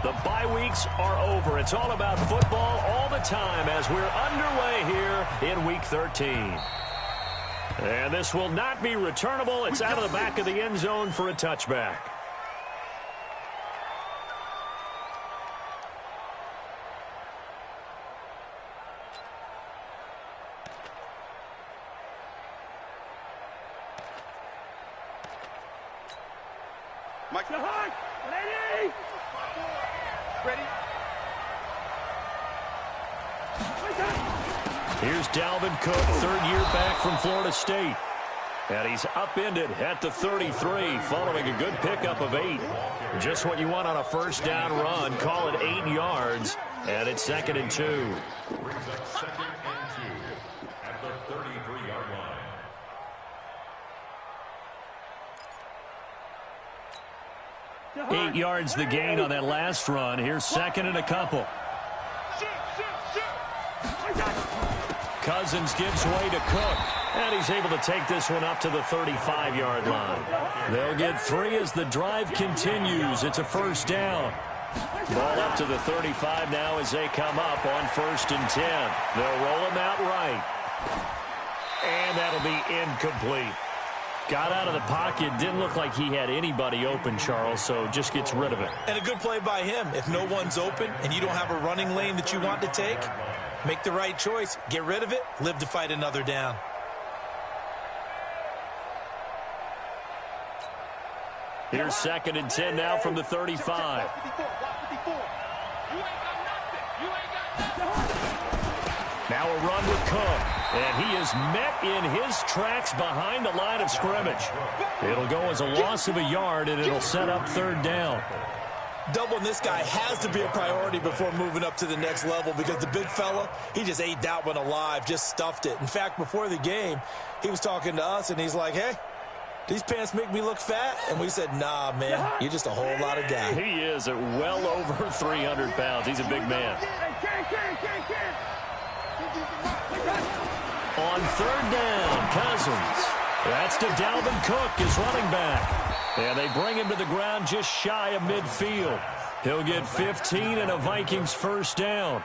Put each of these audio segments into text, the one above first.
The bye weeks are over. It's all about football all the time as we're underway here in Week 13. And this will not be returnable. It's out of the back of the end zone for a touchback. Mike, ready? Ready? Here's Dalvin Cook, third year back from Florida State. And he's upended at the 33 following a good pickup of 8. Just what you want on a first down run. Call it 8 yards. And it's 2nd and 2. Brings up 2nd and 2 at the 33-yard line. 8 yards the gain on that last run. Here's 2nd and a couple. Cousins gives way to Cook. And he's able to take this one up to the 35-yard line. They'll get 3 as the drive continues. It's a first down. Ball up to the 35 now as they come up on 1st and 10. They'll roll him out right. And that'll be incomplete. Got out of the pocket. Didn't look like he had anybody open, Charles, so just gets rid of it. And a good play by him. If no one's open and you don't have a running lane that you want to take, make the right choice. Get rid of it. Live to fight another down. Here's 2nd and 10 now from the 35. Now a run with Cook. And he is met in his tracks behind the line of scrimmage. It'll go as a loss of a yard, and it'll set up 3rd down. Doubling this guy has to be a priority before moving up to the next level because the big fella, he just ate that one alive, just stuffed it. In fact, before the game, he was talking to us, and he's like, hey, these pants make me look fat? And we said, nah, man, you're just a whole lot of guy. He is at well over 300 pounds. He's a big man. On 3rd down, Cousins. That's to Dalvin Cook, his running back. And they bring him to the ground just shy of midfield. He'll get 15 and a Vikings first down.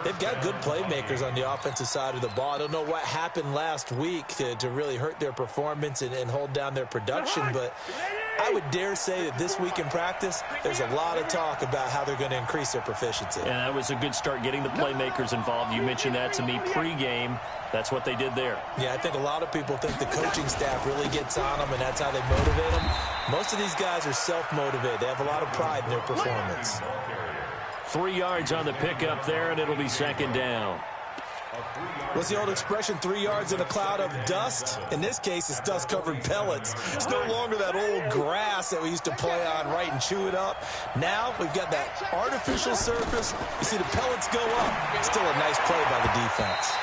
They've got good playmakers on the offensive side of the ball. I don't know what happened last week to really hurt their performance and hold down their production, but I would dare say that this week in practice, there's a lot of talk about how they're going to increase their proficiency. And that was a good start getting the playmakers involved. You mentioned that to me pregame. That's what they did there. Yeah, I think a lot of people think the coaching staff really gets on them, and that's how they motivate them. Most of these guys are self-motivated. They have a lot of pride in their performance. 3 yards on the pickup there, and it'll be 2nd down. What's the old expression, 3 yards in a cloud of dust? In this case, it's dust-covered pellets. It's no longer that old grass that we used to play on, right, and chew it up. Now we've got that artificial surface. You see the pellets go up. Still a nice play by the defense.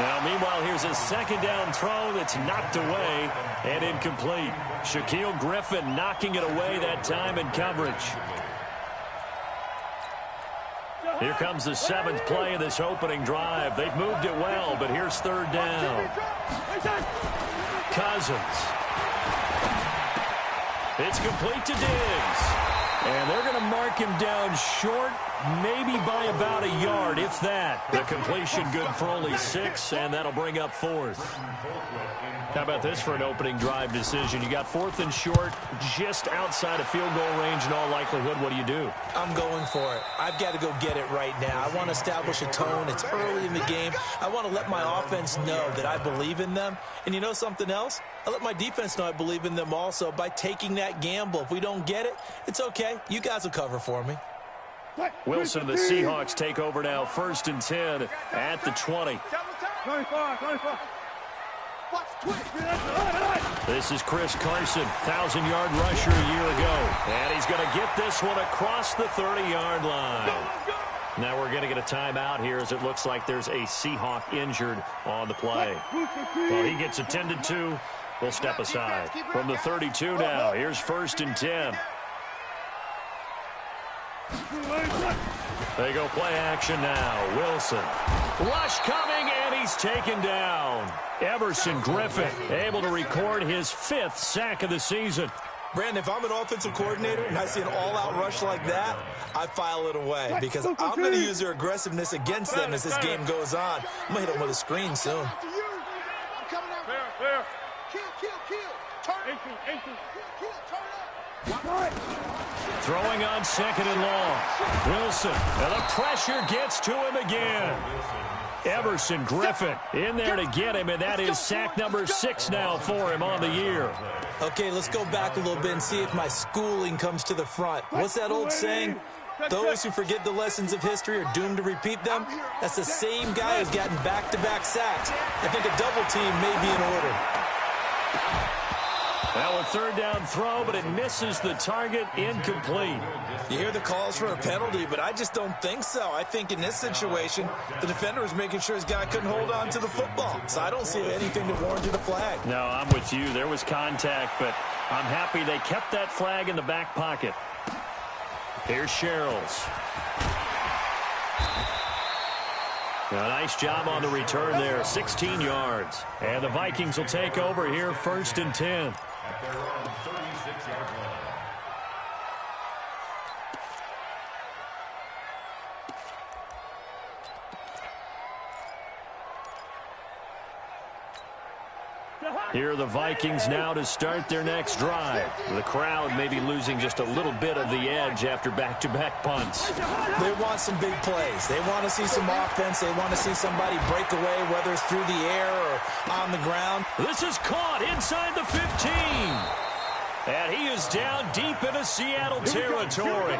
Now, meanwhile, here's a 2nd down throw that's knocked away and incomplete. Shaquille Griffin knocking it away that time in coverage. Here comes the 7th play of this opening drive. They've moved it well, but here's 3rd down. Cousins. It's complete to Diggs. And they're going to mark him down short, maybe by about a yard, if that. The completion good for only 6, and that'll bring up 4th. How about this for an opening drive decision? You got 4th and short, just outside of field goal range in all likelihood. What do? I'm going for it. I've got to go get it right now. I want to establish a tone. It's early in the game. I want to let my offense know that I believe in them. And you know something else? I let my defense know I believe in them also by taking that gamble. If we don't get it, it's okay. You guys will cover for me. Wilson and the Seahawks take over now. 1st and 10 at the 20. 24. This is Chris Carson, 1,000-yard rusher a year ago. And he's going to get this one across the 30-yard line. Now we're going to get a timeout here as it looks like there's a Seahawk injured on the play. Well, he gets attended to. We'll step aside. From the 32 now, here's 1st and 10. They go play action now. Wilson. Rush coming, and he's taken down. Everson Griffin able to record his 5th sack of the season. Brandon, if I'm an offensive coordinator and I see an all-out rush like that, I file it away because I'm going to use their aggressiveness against them as this game goes on. I'm going to hit them with a screen soon. Throwing on 2nd and long. Wilson, and the pressure gets to him again. Everson Griffin in there to get him, and that is sack number 6 now for him on the year. Okay, let's go back a little bit and see if my schooling comes to the front. What's that old saying? Those who forget the lessons of history are doomed to repeat them. That's the same guy who's gotten back-to-back sacks. I think a double team may be in order. Now a 3rd down throw, but it misses the target, incomplete. You hear the calls for a penalty, but I just don't think so. I think in this situation, the defender was making sure his guy couldn't hold on to the football. So I don't see anything that warranted a flag. No, I'm with you. There was contact, but I'm happy they kept that flag in the back pocket. Here's Sherrills. A nice job on the return there, 16 yards. And the Vikings will take over here, 1st and 10. At their own 36-yard line. Here are the Vikings now to start their next drive. The crowd may be losing just a little bit of the edge after back-to-back punts. They want some big plays. They want to see some offense. They want to see somebody break away, whether it's through the air or on the ground. This is caught inside the 15. And he is down deep into Seattle territory.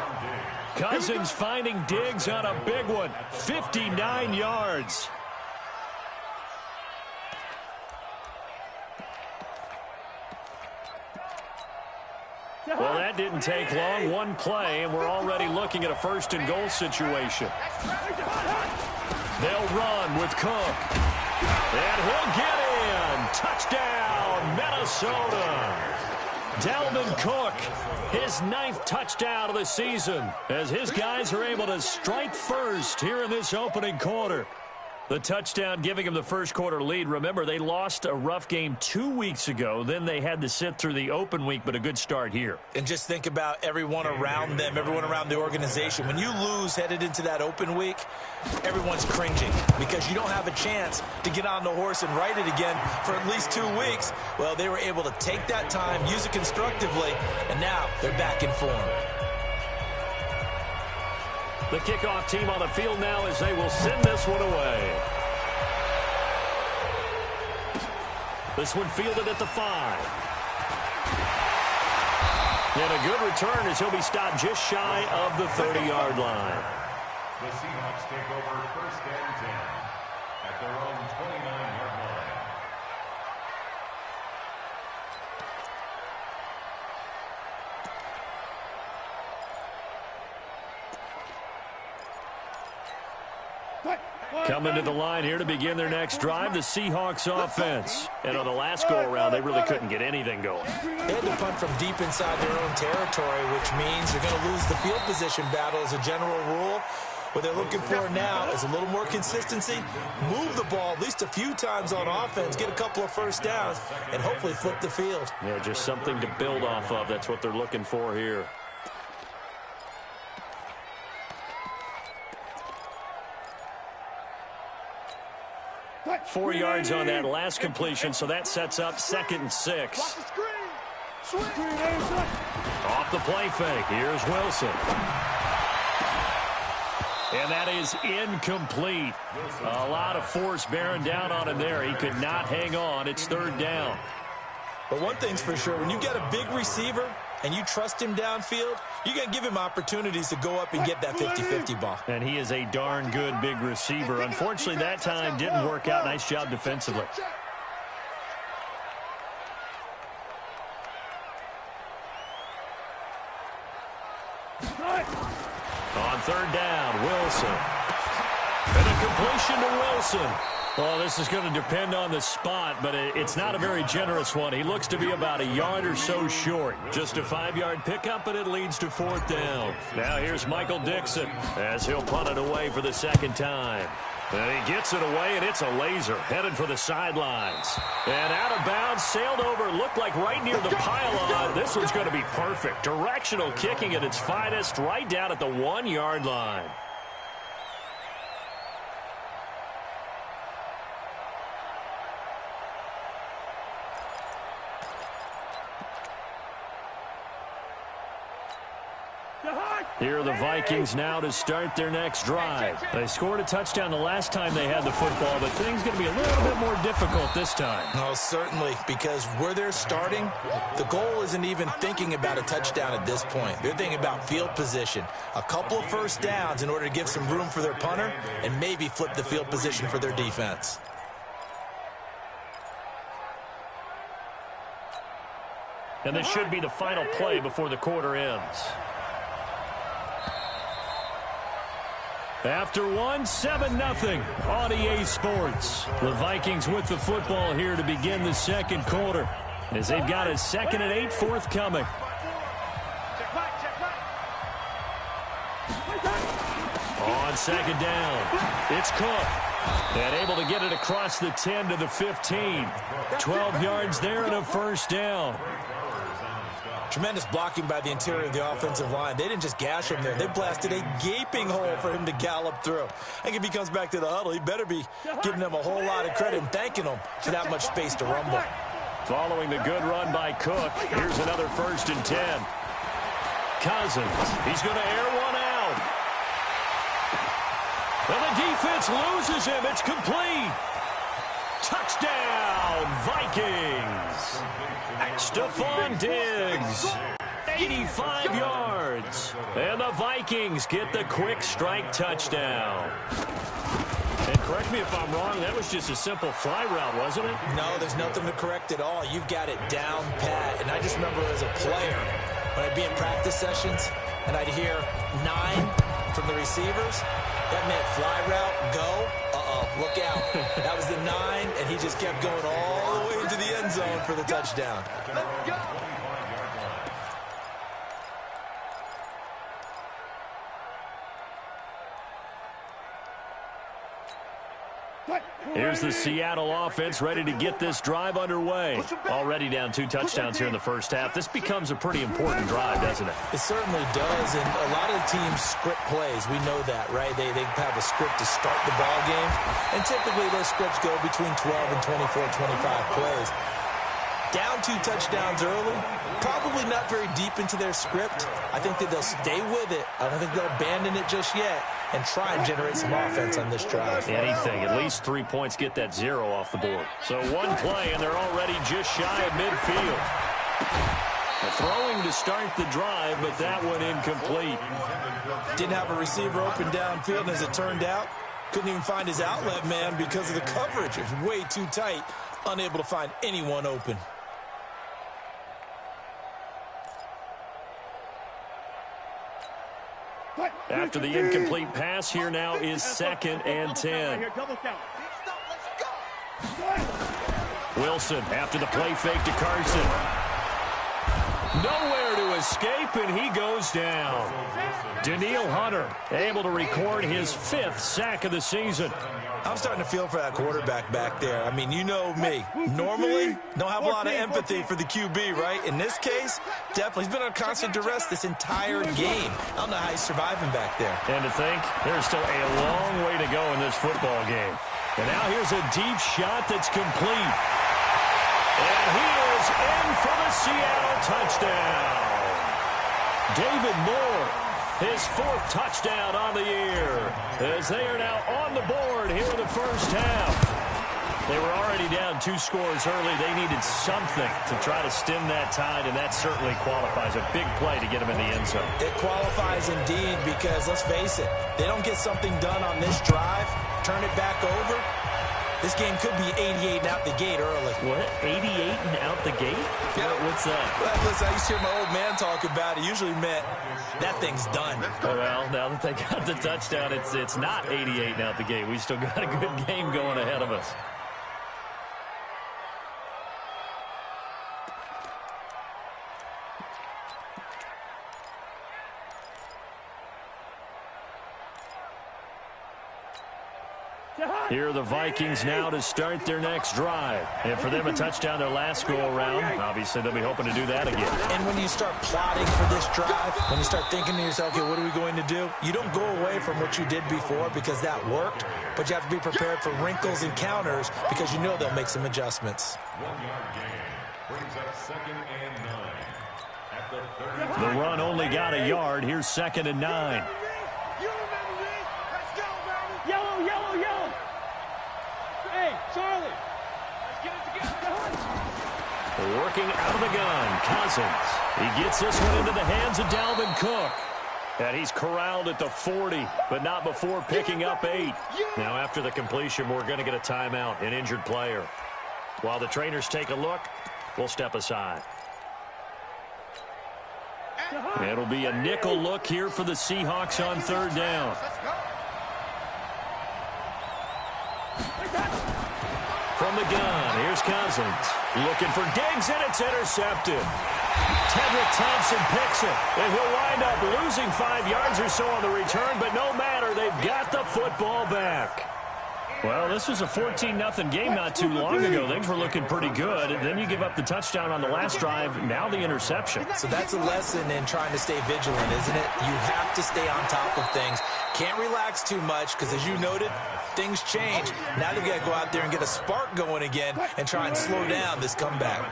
Cousins finding Diggs on a big one, 59 yards. Well, that didn't take long. One play, and we're already looking at a 1st and goal situation. They'll run with Cook. And he'll get in. Touchdown, Minnesota. Dalvin Cook, his 9th touchdown of the season, as his guys are able to strike first here in this opening quarter. The touchdown giving him the 1st quarter lead. Remember, they lost a rough game 2 weeks ago. Then they had to sit through the open week, but a good start here. And just think about everyone around them, everyone around the organization. When you lose headed into that open week, everyone's cringing because you don't have a chance to get on the horse and ride it again for at least 2 weeks. Well, they were able to take that time, use it constructively, and now they're back in form. The kickoff team on the field now as they will send this one away. This one fielded at the 5. And a good return as he'll be stopped just shy of the 30-yard line. The Seahawks take over 1st and 10 at their own 29-yard line. Coming to the line here to begin their next drive, the Seahawks offense. And on the last go-around, they really couldn't get anything going. They had to punt from deep inside their own territory, which means they're going to lose the field position battle as a general rule. What they're looking for now is a little more consistency, move the ball at least a few times on offense, get a couple of 1st downs, and hopefully flip the field. Yeah, just something to build off of. That's what they're looking for here. Four yards on that last completion, so that sets up 2nd and 6. Off the play fake. Here's Wilson. And that is incomplete. A lot of force bearing down on him there. He could not hang on. It's 3rd down. But one thing's for sure, when you get a big receiver and you trust him downfield, you're going to give him opportunities to go up and get that 50-50 ball. And he is a darn good big receiver. Unfortunately, that time didn't work out. Nice job defensively. On 3rd down, Wilson. And a completion to Wilson. Well, this is going to depend on the spot, but it's not a very generous one. He looks to be about a yard or so short. Just a 5-yard pickup, and it leads to 4th down. Now here's Michael Dixon as he'll punt it away for the 2nd time. And he gets it away, and it's a laser. Headed for the sidelines. And out of bounds, sailed over, looked like right near the pylon. This one's going to be perfect. Directional kicking at its finest, right down at the 1-yard line. Here are the Vikings now to start their next drive. They scored a touchdown the last time they had the football, but things going to be a little bit more difficult this time. Oh, certainly, because where they're starting, the goal isn't even thinking about a touchdown at this point. They're thinking about field position, a couple of first downs in order to give some room for their punter, and maybe flip the field position for their defense. And this should be the final play before the quarter ends. After 7-0 on EA Sports. The Vikings with the football here to begin the second quarter, as they've got a 2nd and 8 forthcoming. On second down, it's Cook. And able to get it across the 10 to the 15. 12 yards there and a first down. Tremendous blocking by the interior of the offensive line. They didn't just gash him there. They blasted a gaping hole for him to gallop through. I think if he comes back to the huddle, he better be giving them a whole lot of credit and thanking them for that much space to rumble. Following the good run by Cook, here's another 1st and 10. Cousins, he's going to air one out. And the defense loses him. It's complete. Touchdown, Vikings. Stephon Diggs, 85 yards. And the Vikings get the quick strike touchdown. And correct me if I'm wrong, that was just a simple fly route, wasn't it? No, there's nothing to correct at all. You've got it down pat. And I just remember as a player, when I'd be in practice sessions, and I'd hear 9 from the receivers, that meant fly route, go. Look out. That was the 9, and he just kept going all the way into the end zone for the touchdown. Here's the Seattle offense ready to get this drive underway. Already down 2 touchdowns here in the first half. This becomes a pretty important drive, doesn't it? It certainly does, and a lot of teams script plays. We know that, right? They have a script to start the ball game, and typically those scripts go between 12 and 24, 25 plays. Down 2 touchdowns early, probably not very deep into their script. I think that they'll stay with it. I don't think they'll abandon it just yet and try and generate some offense on this drive. Anything, at least 3 points, get that 0 off the board. So 1 play, and they're already just shy of midfield. Throwing to start the drive, but that one incomplete. Didn't have a receiver open downfield, and as it turned out, couldn't even find his outlet man because of the coverage. It was way too tight, unable to find anyone open. After the incomplete pass, here now is 2nd and 10. Wilson after the play fake to Carson. Nowhere to escape, and he goes down. Danielle Hunter able to record his 5th sack of the season. I'm starting to feel for that quarterback back there. I mean, you know me. Normally, don't have a lot of empathy for the QB, right? In this case, definitely. He's been on constant duress this entire game. I don't know how he's surviving back there. And to think, there's still a long way to go in this football game. And now here's a deep shot that's complete. And he is in for the Seattle touchdown. David Moore, his 4th touchdown on the year, as they are now on the board here in the first half. They were already down 2 scores early. They needed something to try to stem that tide, and that certainly qualifies. A big play to get them in the end zone. It qualifies indeed because, let's face it, they don't get something done on this drive, turn it back over, this game could be 88 and out the gate early. What? 88 and out the gate? Yeah. What's that? Well, listen, I used to hear my old man talk about it. Usually meant that thing's done. Well, now that they got the touchdown, it's not 88 and out the gate. We still got a good game going ahead of us. Here are the Vikings now to start their next drive. And for them, a touchdown their last go-around. Obviously, they'll be hoping to do that again. And when you start plotting for this drive, when you start thinking to yourself, okay, what are we going to do? You don't go away from what you did before because that worked, but you have to be prepared for wrinkles and counters because you know they'll make some adjustments. 1-yard gain brings up 2nd and 9 at the 30. The run only got a yard. Here's 2nd and 9. Yellow, yellow, yellow. Hey, Charlie. Let's get it together. Working out of the gun, Cousins. He gets this one into the hands of Dalvin Cook. And he's corralled at the 40, but not before picking up 8. Now, after the completion, we're going to get a timeout, an injured player. While the trainers take a look, we'll step aside. It'll be a nickel look here for the Seahawks on 3rd down. From the gun, here's Cousins. Looking for Diggs, and it's intercepted. Tedrick Thompson picks it, and he'll wind up losing 5 yards or so on the return, but no matter, they've got the football back. Well, this was a 14-0 game not too long ago. Things were looking pretty good. And then you give up the touchdown on the last drive, now the interception. So that's a lesson in trying to stay vigilant, isn't it? You have to stay on top of things. Can't relax too much because, as you noted, things change. Now they've got to go out there and get a spark going again and try and slow down this comeback.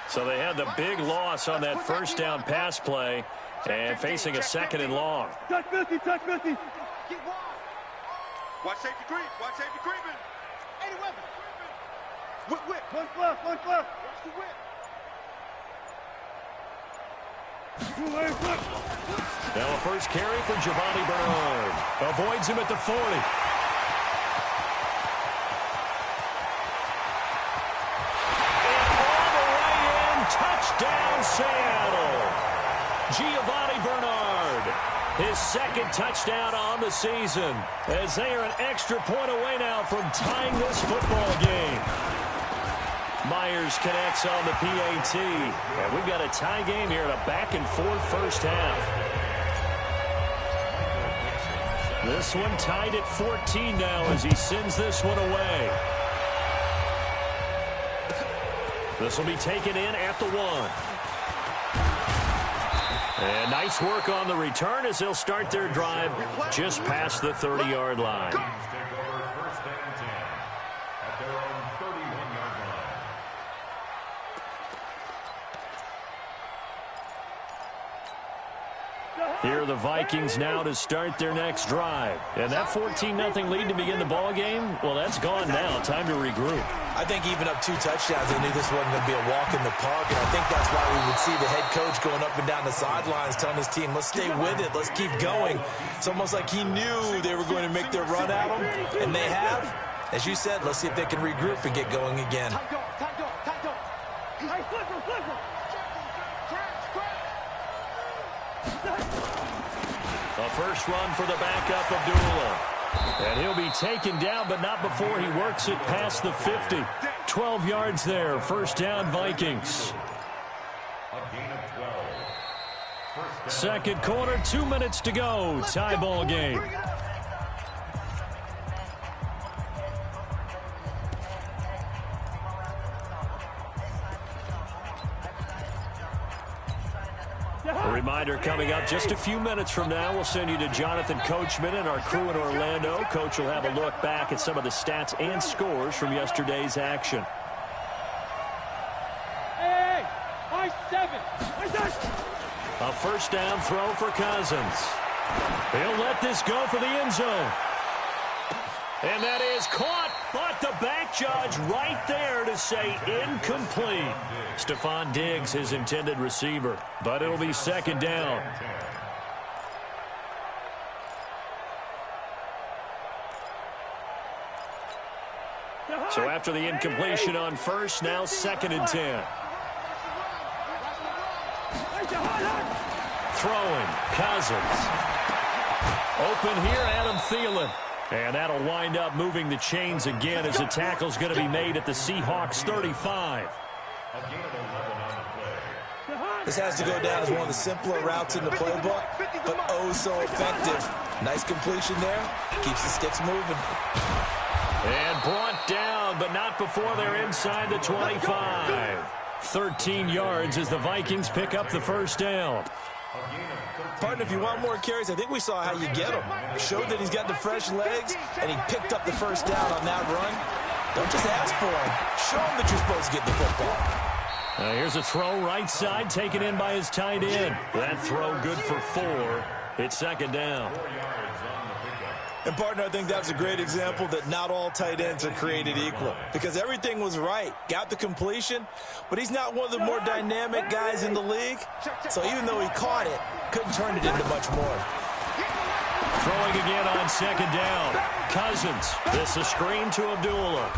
So they had the big loss on that 1st down pass play and facing a 2nd and long. Touch 50, touch 50. Watch safety creep. Watch safety creeping. 81. Whip, whip. One left, one left. Watch the whip. Now a first carry for Giovanni Bernard. Avoids him at the 40. And all the way in. Touchdown, Seattle. Giovanni Bernard. His 2nd touchdown on the season, as they are an extra point away now from tying this football game. Myers connects on the PAT, and we've got a tie game here in a back-and-forth first half. This one tied at 14 now as he sends this one away. This will be taken in at the 1. And nice work on the return as they'll start their drive just past the 30-yard line. Take over 1st and 10 at their own 31-yard line. Here are the Vikings now to start their next drive. And that 14-0 lead to begin the ball game, well, that's gone now. Time to regroup. I think even up 2 touchdowns, they knew this wasn't going to be a walk in the park, and I think that's why we would see the head coach going up and down the sidelines telling his team, let's stay with it, let's keep going. It's almost like he knew they were going to make their run at him, and they have. As you said, let's see if they can regroup and get going again. A first run for the backup, Abdullah. And he'll be taken down, but not before he works it past the 50. 12 yards there. 1st down, Vikings. A gain of 12. 2nd quarter, 2 minutes to go. Tie ball game. A reminder coming up just a few minutes from now. We'll send you to Jonathan Coachman and our crew in Orlando. Coach will have a look back at some of the stats and scores from yesterday's action. Hey, I-7. A 1st down throw for Cousins. He'll let this go for the end zone. And that is caught, but the back judge right there to say incomplete. Stephon Diggs, his intended receiver, but it'll be 2nd down. So after the incompletion on 1st, now 2nd and 10. Throwing, Cousins. Open here, Adam Thielen. And that'll wind up moving the chains again as the tackle's going to be made at the Seahawks 35. A gain of 11 on the play. This has to go down as one of the simpler routes in the playbook, but oh so effective. Nice completion there. Keeps the sticks moving. And brought down, but not before they're inside the 25. 13 yards as the Vikings pick up the first down. Partner, if you want more carries, I think we saw how you get them. Showed that he's got the fresh legs, and he picked up the first down on that run. Don't just ask for him. Show him that you're supposed to get the football. Here's a throw right side, taken in by his tight end. That throw good for 4. It's second down. And, partner, I think that's a great example that not all tight ends are created equal, because everything was right. Got the completion, but he's not one of the more dynamic guys in the league. So even though he caught it, couldn't turn it into much more. Throwing again on second down. Cousins. This a screen to Abdullah.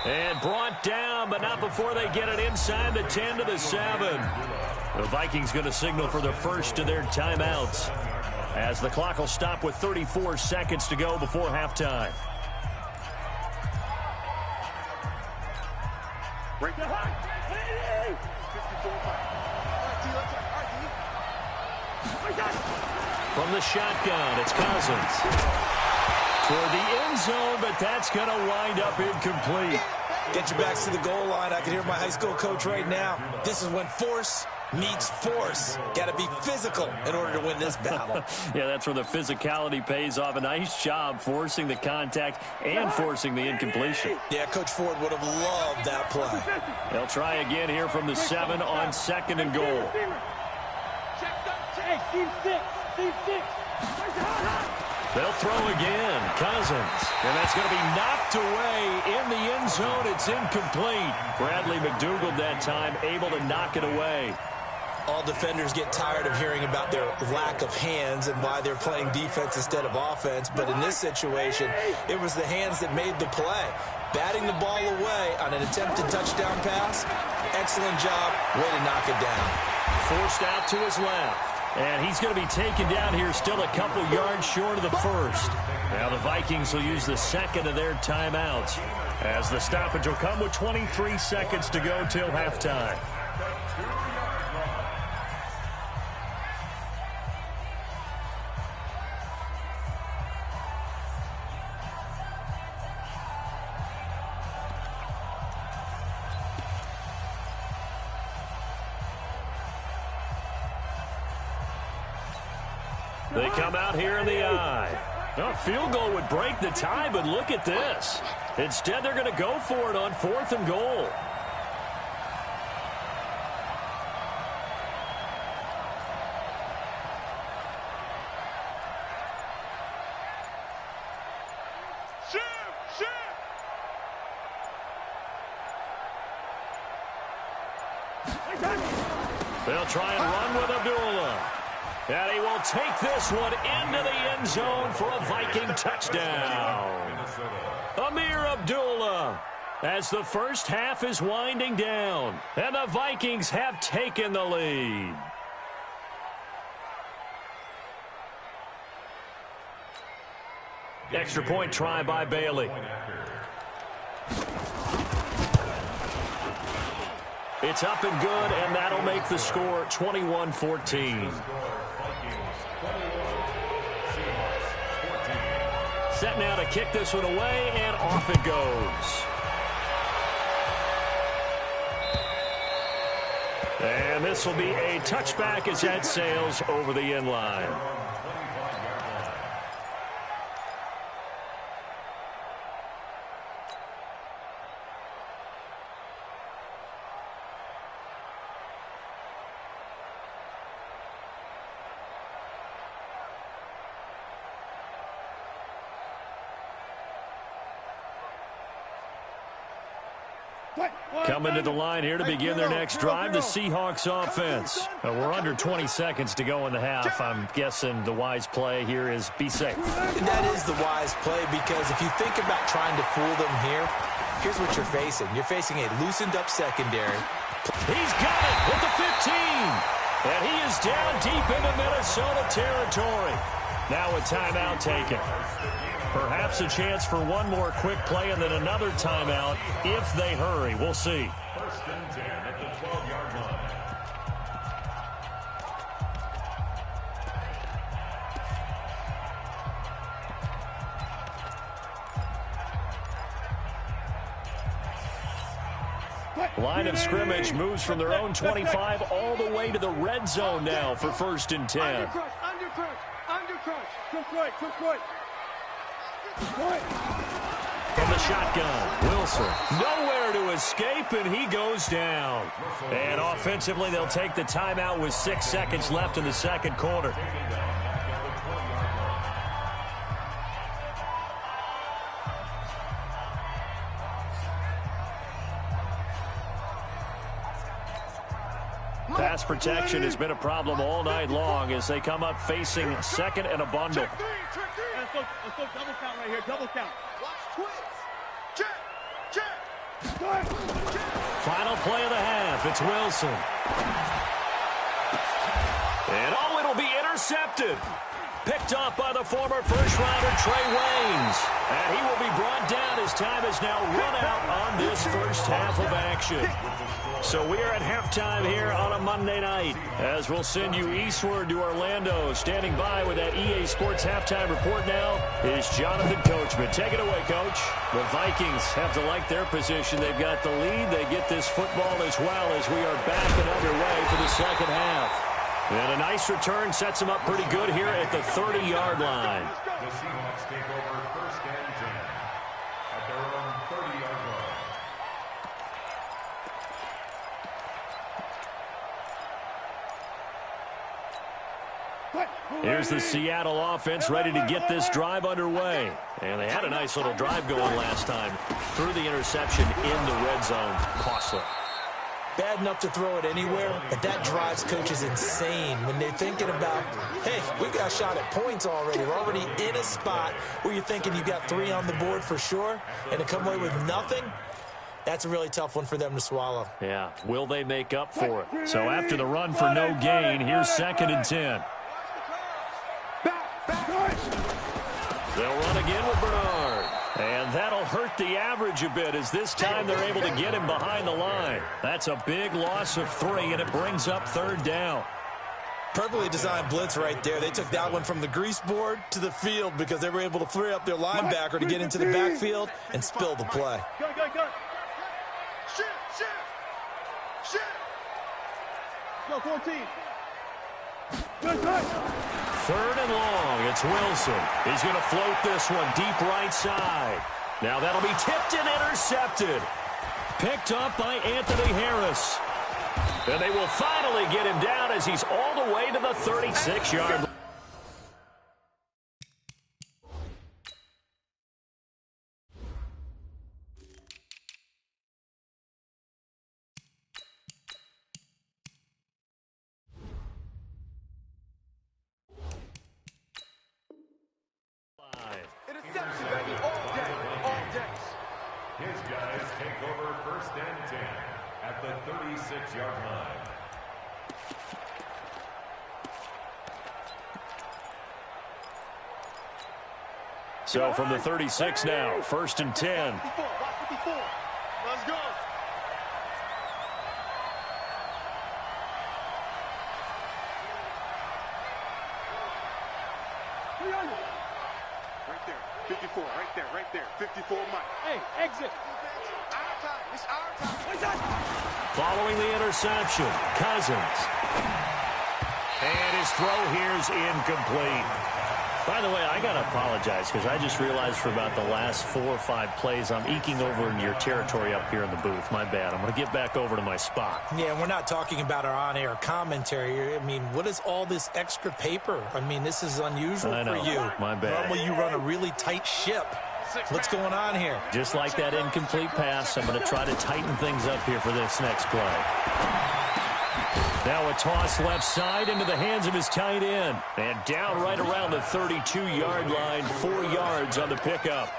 And brought down, but not before they get it inside the 10 to the 7. The Vikings going to signal for the first of their timeouts, as the clock will stop with 34 seconds to go before halftime. Break the high. From the shotgun, it's Cousins. Toward the end zone, but that's going to wind up incomplete. Get your backs to the goal line. I can hear my high school coach right now. This is when force meets force. Got to be physical in order to win this battle. Yeah, that's where the physicality pays off. A nice job forcing the contact and forcing the incompletion. Yeah, Coach Ford would have loved that play. They'll try again here from the 7 on second and goal. Hey, team 6. Team 6. They'll throw again. Cousins. And that's going to be knocked away in the end zone. It's incomplete. Bradley McDougald that time able to knock it away. All defenders get tired of hearing about their lack of hands and why they're playing defense instead of offense. But in this situation, it was the hands that made the play. Batting the ball away on an attempted touchdown pass. Excellent job. Way to knock it down. Forced out to his left. And he's going to be taken down here still a couple yards short of the first. Now the Vikings will use the second of their timeouts, as the stoppage will come with 23 seconds to go till halftime. They come out here in the eye. A field goal would break the tie, but look at this. Instead, they're going to go for it on 4th and goal. They'll try and run with Abdullah. And he will take this one into the end zone for a Viking touchdown. Amir Abdullah, as the first half is winding down, and the Vikings have taken the lead. Extra point try by Bailey. It's up and good, and that'll make the score 21-14. Set now to kick this one away, and off it goes. And this will be a touchback as that sails over the end line. Coming to the line here to begin their next drive, the Seahawks offense. We're under 20 seconds to go in the half. I'm guessing the wise play here is be safe. That is the wise play, because if you think about trying to fool them here, here's what you're facing. You're facing a loosened up secondary. He's got it with the 15. And he is down deep into Minnesota territory. Now a timeout taken. Perhaps a chance for one more quick play and then another timeout if they hurry. We'll see. First and 10 at the 12-yard line. Line of scrimmage moves from their own 25 all the way to the red zone now for 1st and 10. Undercrush. Quick. From the shotgun, Wilson. Nowhere to escape, and he goes down. And offensively, they'll take the timeout with 6 seconds left in the second quarter. Pass protection has been a problem all night long as they come up facing 2nd and a bundle. Let's go double count right here. Double count. Watch twins. Check. Final play of the half. It's Wilson. And it'll be intercepted. Picked off by the former first-rounder Trey Waynes. And he will be brought down as time has now run out on this first half of action. So we are at halftime here on a Monday night as we'll send you eastward to Orlando. Standing by with that EA Sports halftime report now is Jonathan Coachman. Take it away, Coach. The Vikings have to like their position. They've got the lead. They get this football as well as we are back and underway for the second half. And a nice return sets them up pretty good here at the 30-yard line. The Seahawks take over 1st and 10 at their own 30-yard line. Here's the Seattle offense ready to get this drive underway. And they had a nice little drive going last time. Threw the interception in the red zone. Costly. Bad enough to throw it anywhere, but that drives coaches insane when they're thinking about, hey, we got a shot at points already. We're already in a spot where you're thinking you got 3 on the board for sure, and to come away with nothing, that's a really tough one for them to swallow. Yeah, will they make up for it? So after the run for no gain, here's 2nd and 10. They'll run again with Bernard. And that'll hurt the average a bit as this time they're able to get him behind the line. That's a big loss of 3, and it brings up 3rd down. Perfectly designed blitz right there. They took that one from the grease board to the field because they were able to free up their linebacker to get into the backfield and spill the play. Go. Shift. Go, 14. Good. 3rd and long. It's Wilson. He's going to float this one deep right side. Now that'll be tipped and intercepted. Picked up by Anthony Harris. And they will finally get him down as he's all the way to the 36-yard line. Interception, baby. All day. His guys take over 1st and 10 at the 36-yard line. So from the 36 now, 1st and 10. 54. Let's go. Right there. 54. Right there. 54, Mike. Hey, exit. It's our time. Following the interception, Cousins. And his throw here's incomplete. By the way, I got to apologize because I just realized for about the last 4 or 5 plays, I'm eking over in your territory up here in the booth. My bad. I'm going to get back over to my spot. Yeah, we're not talking about our on-air commentary. I mean, what is all this extra paper? I mean, this is unusual for you. My bad. Normally you run a really tight ship. What's going on here? Just like that incomplete pass, I'm going to try to tighten things up here for this next play. Now a toss left side into the hands of his tight end. And down right around the 32-yard line, 4 yards on the pickup.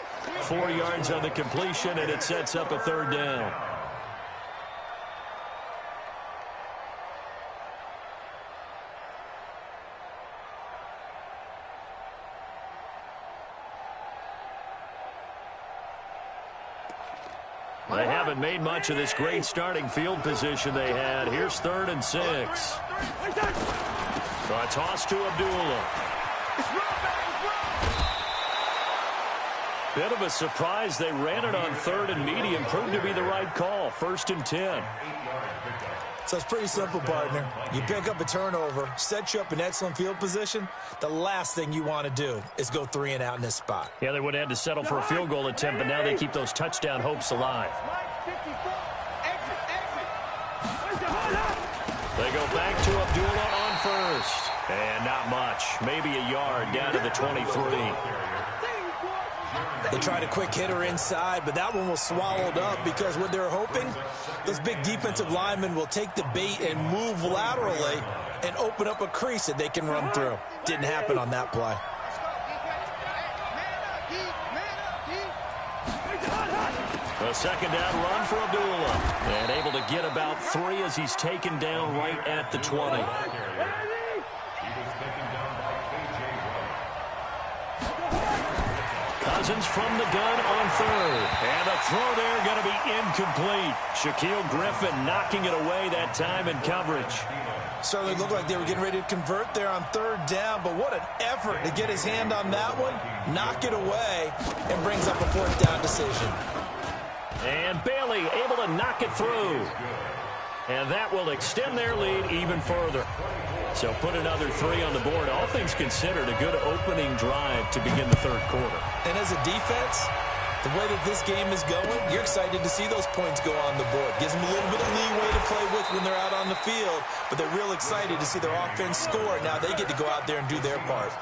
4 yards on the completion, and it sets up a 3rd down. They haven't made much of this great starting field position they had. Here's 3rd and 6. So a toss to Abdullah. Bit of a surprise. They ran it on 3rd and medium. Proved to be the right call. 1st and 10. So it's pretty simple, partner. You pick up a turnover, set you up in excellent field position. The last thing you want to do is go 3 and out in this spot. Yeah, they would have had to settle for a field goal attempt, but now they keep those touchdown hopes alive. They go back to Abdullah on 1st. And not much. Maybe a yard down to the 23. They tried a quick hitter inside, but that one was swallowed up because what they're hoping, those big defensive linemen will take the bait and move laterally and open up a crease that they can run through. Didn't happen on that play. A 2nd down run for Abdullah. And able to get about 3 as he's taken down right at the 20. Cousins from the gun on 3rd. And a throw there going to be incomplete. Shaquille Griffin knocking it away that time in coverage. Certainly looked like they were getting ready to convert there on 3rd down, but what an effort to get his hand on that one, knock it away, and brings up a 4th down decision. And Bailey able to knock it through. And that will extend their lead even further. So put another 3 on the board. All things considered, a good opening drive to begin the 3rd quarter. And as a defense, the way that this game is going, you're excited to see those points go on the board. Gives them a little bit of leeway to play with when they're out on the field, but they're real excited to see their offense score. Now they get to go out there and do their part.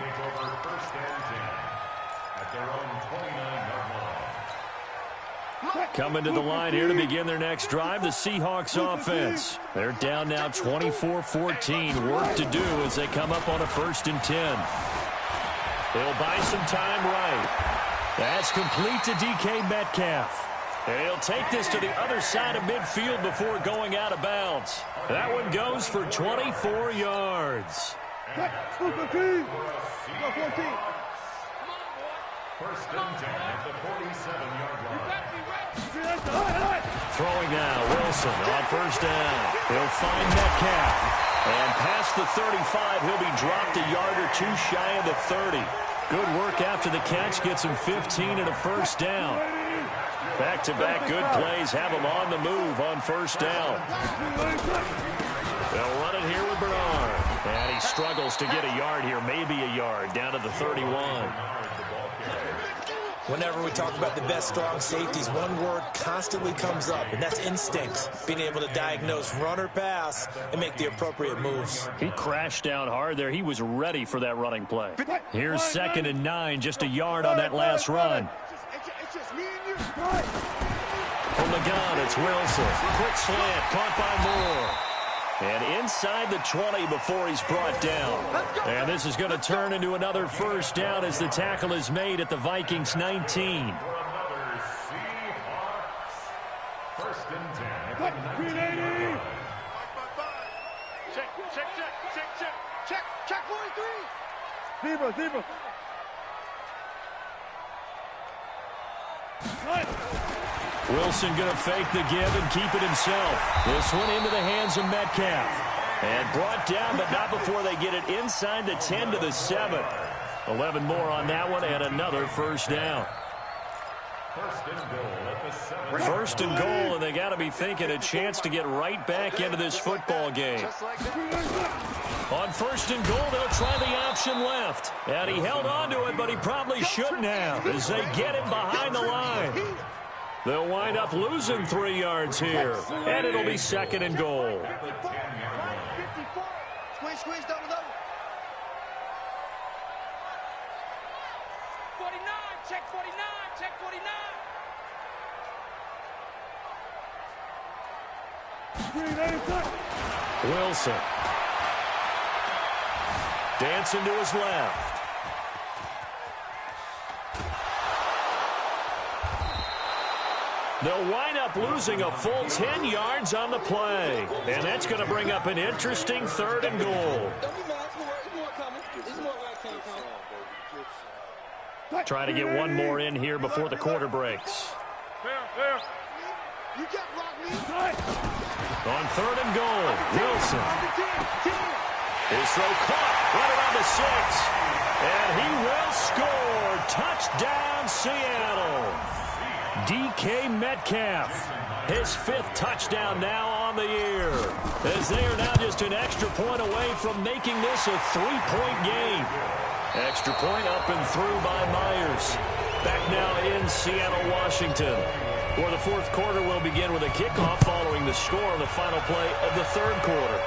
Coming to the line here to begin their next drive, the Seahawks offense. They're down now 24-14. Work to do as they come up on a 1st and 10. They'll buy some time right. That's complete to DK Metcalf. And he'll take this to the other side of midfield before going out of bounds. That one goes for 24 yards. 1st and 10 at the 47-yard line. Throwing now, Wilson on 1st down. He'll find Metcalf. And past the 35, he'll be dropped a yard or 2 shy of the 30. Good work after the catch, gets him 15 and a 1st down. Back-to-back good plays have him on the move on 1st down. They'll run it here with Bernard. And he struggles to get a yard here, maybe a yard, down to the 31. Whenever we talk about the best strong safeties, one word constantly comes up, and that's instincts. Being able to diagnose run or pass and make the appropriate moves. He crashed down hard there. He was ready for that running play. Here's 2nd and 9, just a yard on that last run. From the gun, it's Wilson. Quick slant, caught by Moore. And inside the 20 before he's brought down. And this is going to turn into another 1st down as the tackle is made at the Vikings 19. 1st and 10 at the 19. Check, 43. Zebra. Wilson going to fake the give and keep it himself. This one into the hands of Metcalf. And brought down, but not before they get it inside the 10 to the 7. 11 more on that one and another 1st down. 1st and goal at the 7. 1st and goal, and they got to be thinking a chance to get right back into this football game. On 1st and goal, they'll try the option left. And he held on to it, but he probably shouldn't have as they get him behind the line. They'll wind up losing 3 yards here, and it'll be 2nd and goal. Squeeze, double. 49, check 49. Wilson. Dancing to his left. They'll wind up losing a full 10 yards on the play. And that's going to bring up an interesting 3rd and goal. Try to get one more in here before the quarter breaks. On 3rd and goal, Wilson. His throw caught right around the 6. And he will score. Touchdown, Seattle. DK Metcalf, his 5th touchdown now on the year, as they are now just an extra point away from making this a 3-point game. Extra point up and through by Myers. Back now in Seattle, Washington, where the 4th quarter will begin with a kickoff following the score on the final play of the 3rd quarter.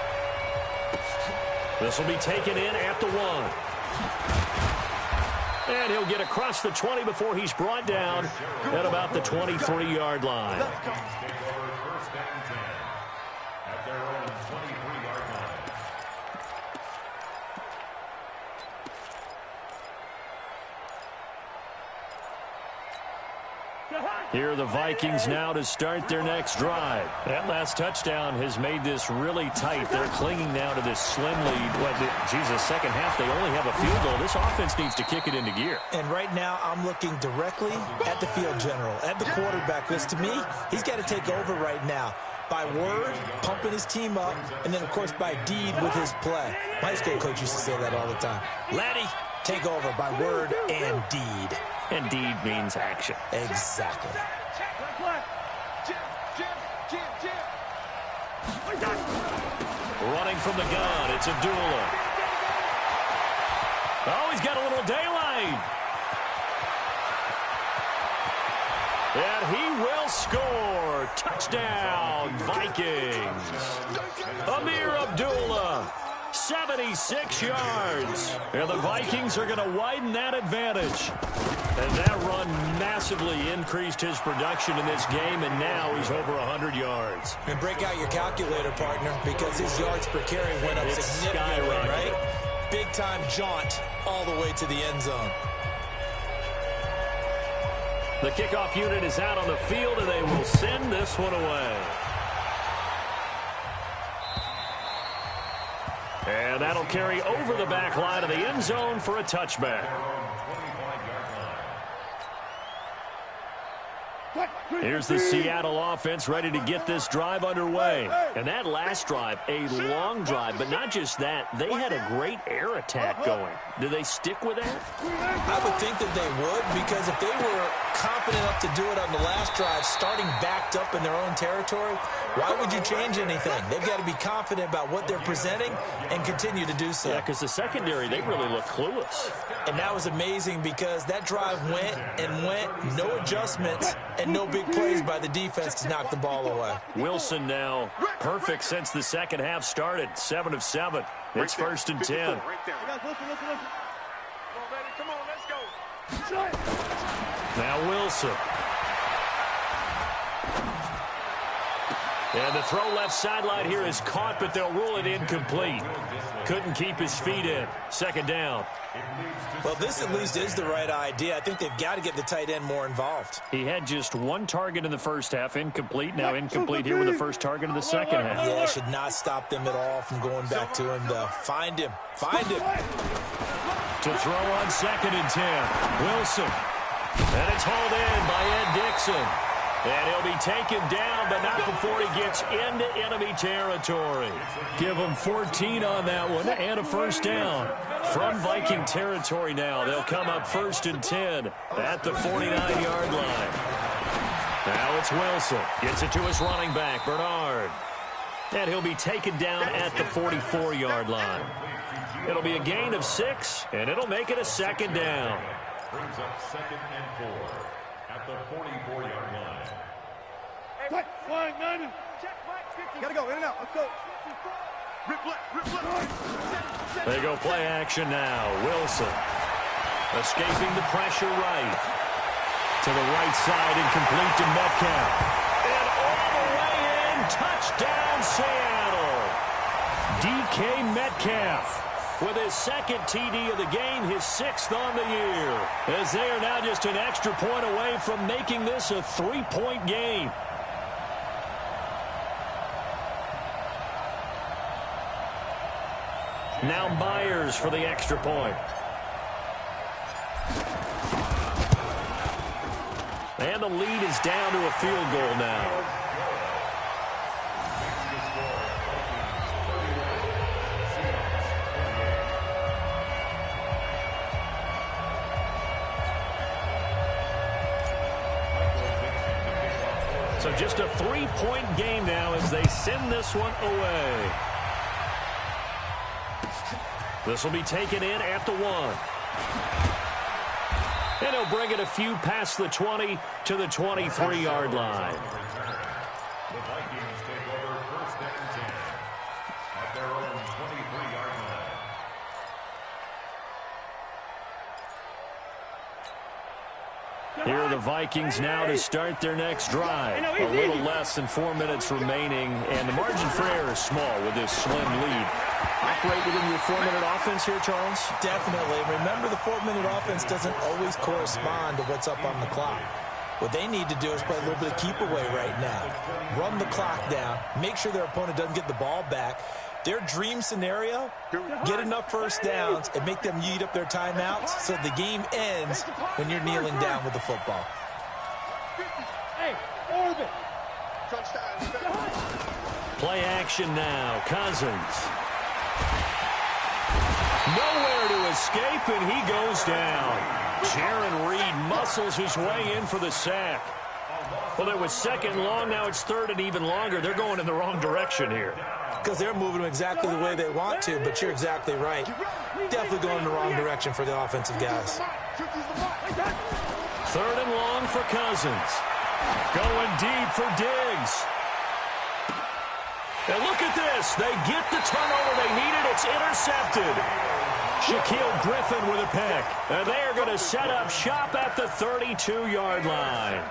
This will be taken in at the 1. And he'll get across the 20 before he's brought down at about the 23-yard line. Here are the Vikings now to start their next drive. That last touchdown has made this really tight. They're clinging now to this slim lead. Second half, they only have a field goal. This offense needs to kick it into gear. And right now, I'm looking directly at the field general, at the quarterback, because to me, he's got to take over right now. By word, pumping his team up, and then, of course, by deed with his play. My high school coach used to say that all the time. Laddie, take over by word and deed. And deed means action. Exactly. Running from the gun, it's Abdullah. Oh, he's got a little daylight. And he will score. Touchdown, Vikings. Amir Abdullah, 76 yards. And the Vikings are going to widen that advantage. And that run massively increased his production in this game, and now he's over 100 yards. And break out your calculator, partner, because his yards per carry went up significantly, right? Big-time jaunt all the way to the end zone. The kickoff unit is out on the field, and they will send this one away. And that'll carry over the back line of the end zone for a touchback. Here's the Seattle offense ready to get this drive underway. And that last drive, a long drive, but not just that. They had a great air attack going. Do they stick with that? I would think that they would, because if they were confident enough to do it on the last drive, starting backed up in their own territory, why would you change anything? They've got to be confident about what they're presenting and continue to do so. Yeah, because the secondary, they really look clueless. And that was amazing because that drive went and went, no adjustments, and no big plays by the defense to knock the ball away. Wilson now perfect since the second half started. 7 of 7. It's 1st and 10. Listen. Come on, let's go. Now Wilson. And the throw left sideline here is caught, but they'll rule it incomplete. Couldn't keep his feet in. 2nd down. Well, this at least is the right idea. I think they've got to get the tight end more involved. He had just 1 target in the first half, incomplete. Now incomplete here with the first target of the second half. Yeah, it should not stop them at all from going back to him, though. Find him. Find him. To throw on 2nd and 10. Wilson. And it's hauled in by Ed Dixon. And he'll be taken down, but not before he gets into enemy territory. Give him 14 on that one and a 1st down. From Viking territory now, they'll come up 1st and 10 at the 49-yard line. Now it's Wilson. Gets it to his running back, Bernard. And he'll be taken down at the 44-yard line. It'll be a gain of 6, and it'll make it a 2nd down. Brings up 2nd and 4 at the 44-yard line. Gotta go, in and out, let's go. Rip left. They go play action now. Wilson escaping the pressure right. To the right side and complete to Metcalf. And all the way in, touchdown Seattle. DK Metcalf with his 2nd TD of the game, his 6th on the year. As they are now just an extra point away from making this a 3-point game. Now Myers for the extra point. And the lead is down to a field goal now. So just a 3-point game now as they send this one away. This will be taken in at the 1. And he'll bring it a few past the 20 to the 23-yard line. The Vikings take over first and 10 at their own 23-yard line. Here are the Vikings now to start their next drive. A little less than 4 minutes remaining, and the margin for error is small with this slim lead. Operate within your 4-minute offense here, Charles? Definitely. Remember, the 4-minute offense doesn't always correspond to what's up on the clock. What they need to do is play a little bit of keep away right now. Run the clock down. Make sure their opponent doesn't get the ball back. Their dream scenario, get enough first downs and make them eat up their timeouts so the game ends when you're kneeling down with the football. Hey, orbit. Play action now. Cousins. Nowhere to escape, and he goes down. Jaron Reed muscles his way in for the sack. Well, it was second long. Now it's third and even longer. They're going in the wrong direction here. Because they're moving them exactly the way they want to, but you're exactly right. Definitely going in the wrong direction for the offensive guys. Third and long for Cousins. Going deep for Diggs. And look at this. They get the turnover they needed. It's intercepted. Shaquille Griffin with a pick. And they are going to set up shop at the 32-yard line.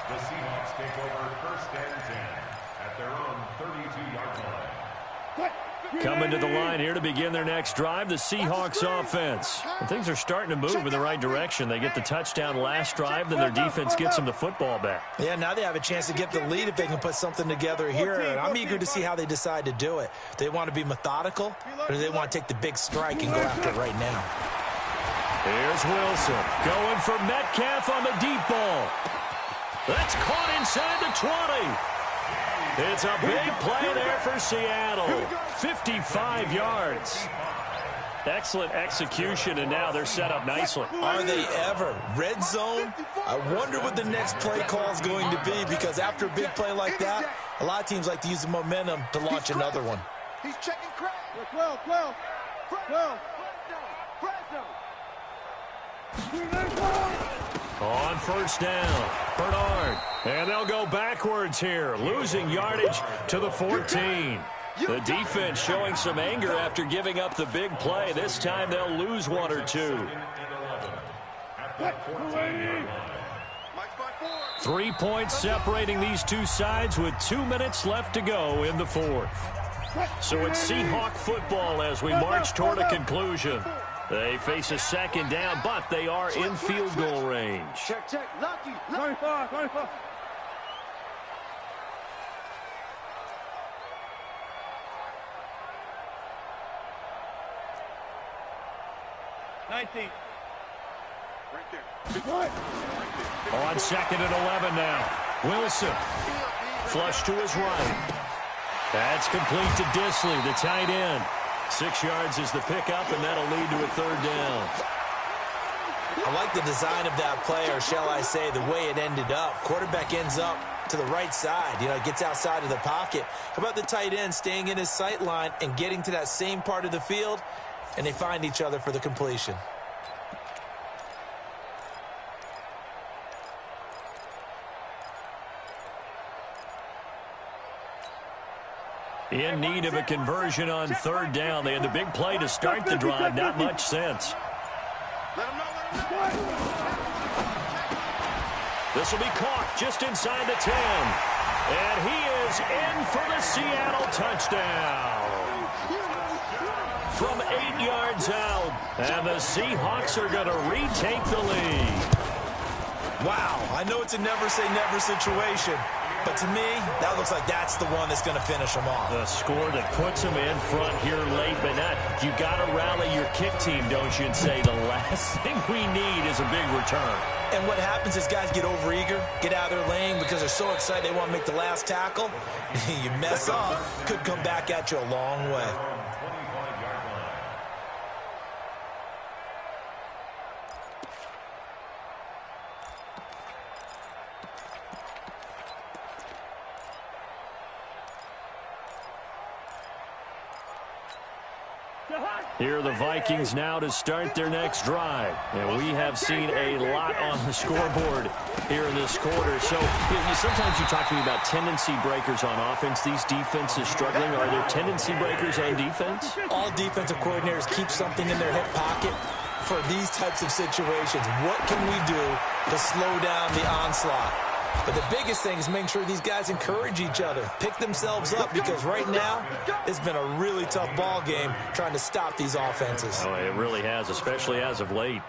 The Seahawks take over first and 10 at their own 32-yard line. Coming to the line here to begin their next drive, the Seahawks offense. And things are starting to move in the right direction. They get the touchdown last drive, then their defense gets them the football back. Yeah, now they have a chance to get the lead if they can put something together here, and I'm eager to see how they decide to do it. Do they want to be methodical, or do they want to take the big strike and go after it right now? Here's Wilson going for Metcalf on the deep ball. That's caught inside the 20. It's a big play there for Seattle. 55 yards. Excellent execution, and now they're set up nicely. Are they ever? Red zone? I wonder what the next play call is going to be, because after a big play like that, a lot of teams like to use the momentum to launch another one. He's checking crack. 12. On first down, Bernard. And they'll go backwards here, losing yardage to the 14. The defense showing some anger after giving up the big play. This time they'll lose one or two. 3 points separating these two sides with 2 minutes left to go in the fourth. So it's Seahawk football as we march toward a conclusion. They face a second down, but they are in field goal range. Check. Lucky. 25. 19. Right there. On second and 11 now. Wilson. Flush to his right. That's complete to Disley, the tight end. 6 yards is the pickup, and that'll lead to a third down. I like the design of that play, or shall I say the way it ended up. Quarterback ends up to the right side. You know, gets outside of the pocket. How about the tight end staying in his sight line and getting to that same part of the field, and they find each other for the completion. In need of a conversion on third down. They had the big play to start the drive. Not much sense. This will be caught just inside the 10. And he is in for the Seattle touchdown. From 8 yards out. And the Seahawks are going to retake the lead. Wow, I know it's a never-say-never situation, but to me, that looks like that's the one that's going to finish them off. The score that puts them in front here late, but not. You got to rally your kick team, don't you, and say the last thing we need is a big return. And what happens is guys get overeager, get out of their lane because they're so excited they want to make the last tackle. You mess up, could come back at you a long way. Here are the Vikings now to start their next drive. And we have seen a lot on the scoreboard here in this quarter. So sometimes you talk to me about tendency breakers on offense. These defenses struggling. Are there tendency breakers on defense? All defensive coordinators keep something in their hip pocket for these types of situations. What can we do to slow down the onslaught? But the biggest thing is making sure these guys encourage each other, pick themselves up, because right now it's been a really tough ball game trying to stop these offenses. Oh, it really has, especially as of late.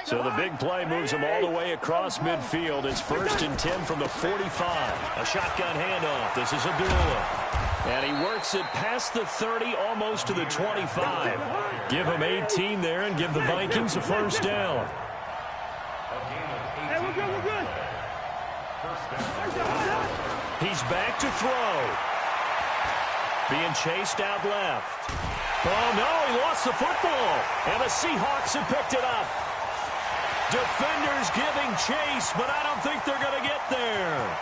So the big play moves them all the way across midfield. It's 1st and 10 from the 45. A shotgun handoff. This is Abdullah. And he works it past the 30, almost to the 25. Give him 18 there and give the Vikings a first down. Hey, we're good, we're good. He's back to throw. Being chased out left. Oh, no, he lost the football. And the Seahawks have picked it up. Defenders giving chase, but I don't think they're going to get there.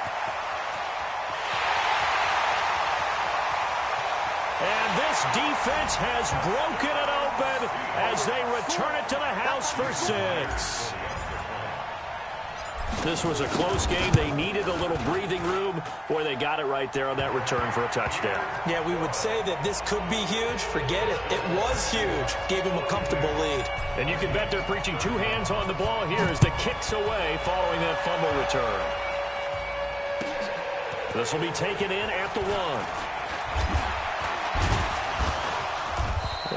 And this defense has broken it open as they return it to the house for 6. This was a close game. They needed a little breathing room, or they got it right there on that return for a touchdown. Yeah, we would say that this could be huge. Forget it. It was huge. Gave him a comfortable lead. And you can bet they're preaching 2 hands on the ball here as the kick's away following that fumble return. This will be taken in at the 1.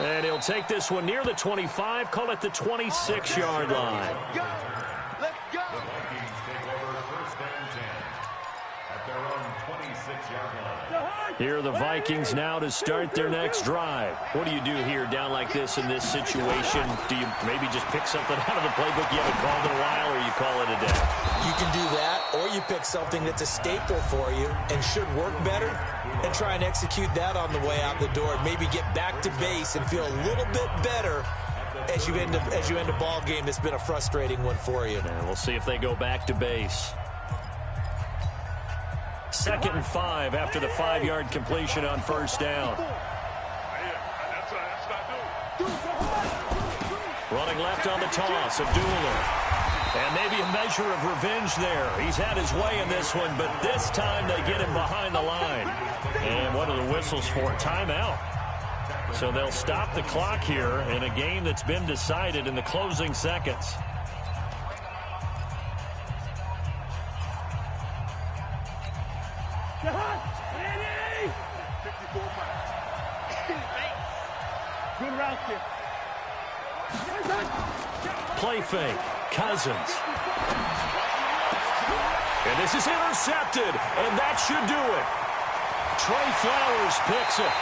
And he'll take this one near the 25, call it the 26-yard line. Let's go. The Vikings take over 1st and 10 at their own 26-yard line. Here are the Vikings now to start their next drive. What do you do here down like this in this situation? Do you maybe just pick something out of the playbook you haven't called in a while, or you call it a day? You can do that, or you pick something that's a staple for you and should work better and try and execute that on the way out the door. Maybe get back to base and feel a little bit better as you end a ball game that's been a frustrating one for you. And we'll see if they go back to base. 2nd and 5 after the 5-yard completion on 1st down. Running left on the toss, Abdullah. And maybe a measure of revenge there. He's had his way in this one, but this time they get him behind the line. And what are the whistles for? Timeout. So they'll stop the clock here in a game that's been decided in the closing seconds. Good route there. Play fake. Cousins. And this is intercepted, and that should do it. Trey Flowers picks it.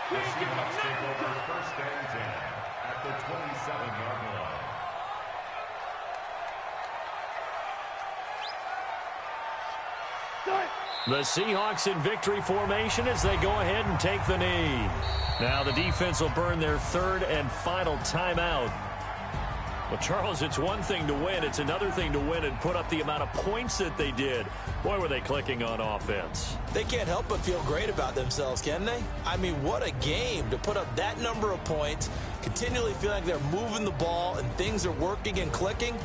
The Seahawks take over 1st and 10 at the 27-yard line. The Seahawks in victory formation as they go ahead and take the knee. Now the defense will burn their 3rd and final timeout. Well, Charles, it's one thing to win. It's another thing to win and put up the amount of points that they did. Boy, were they clicking on offense. They can't help but feel great about themselves, can they? I mean, what a game to put up that number of points, continually feel like they're moving the ball and things are working and clicking.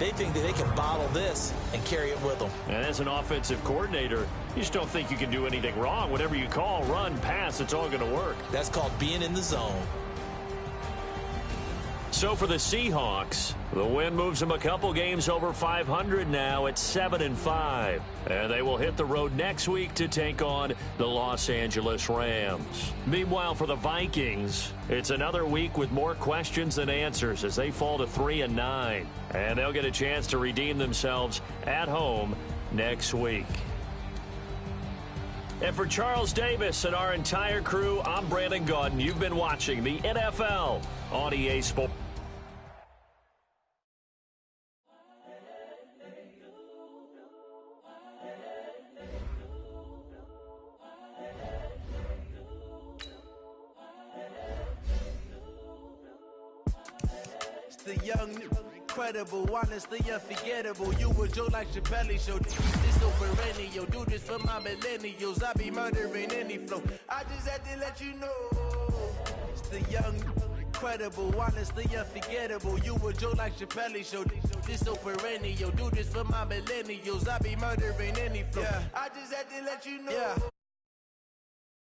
They think that they can bottle this and carry it with them. And as an offensive coordinator, you just don't think you can do anything wrong. Whatever you call, run, pass, it's all going to work. That's called being in the zone. So for the Seahawks, the win moves them a couple games over 500 now at 7-5. And they will hit the road next week to take on the Los Angeles Rams. Meanwhile, for the Vikings, it's another week with more questions than answers as they fall to 3-9. And they'll get a chance to redeem themselves at home next week. And for Charles Davis and our entire crew, I'm Brandon Gaudin. You've been watching the NFL on EA Sports. the young, incredible, honestly unforgettable. You a joke like Chappelle Show. This so perennial. Do this for my millennials. I be murdering any flow. I just had to let you know. It's the young, incredible, honestly unforgettable. You a joke like Chappelle Show. This so perennial. Do this for my millennials. I be murdering any flow. I just had to let you know.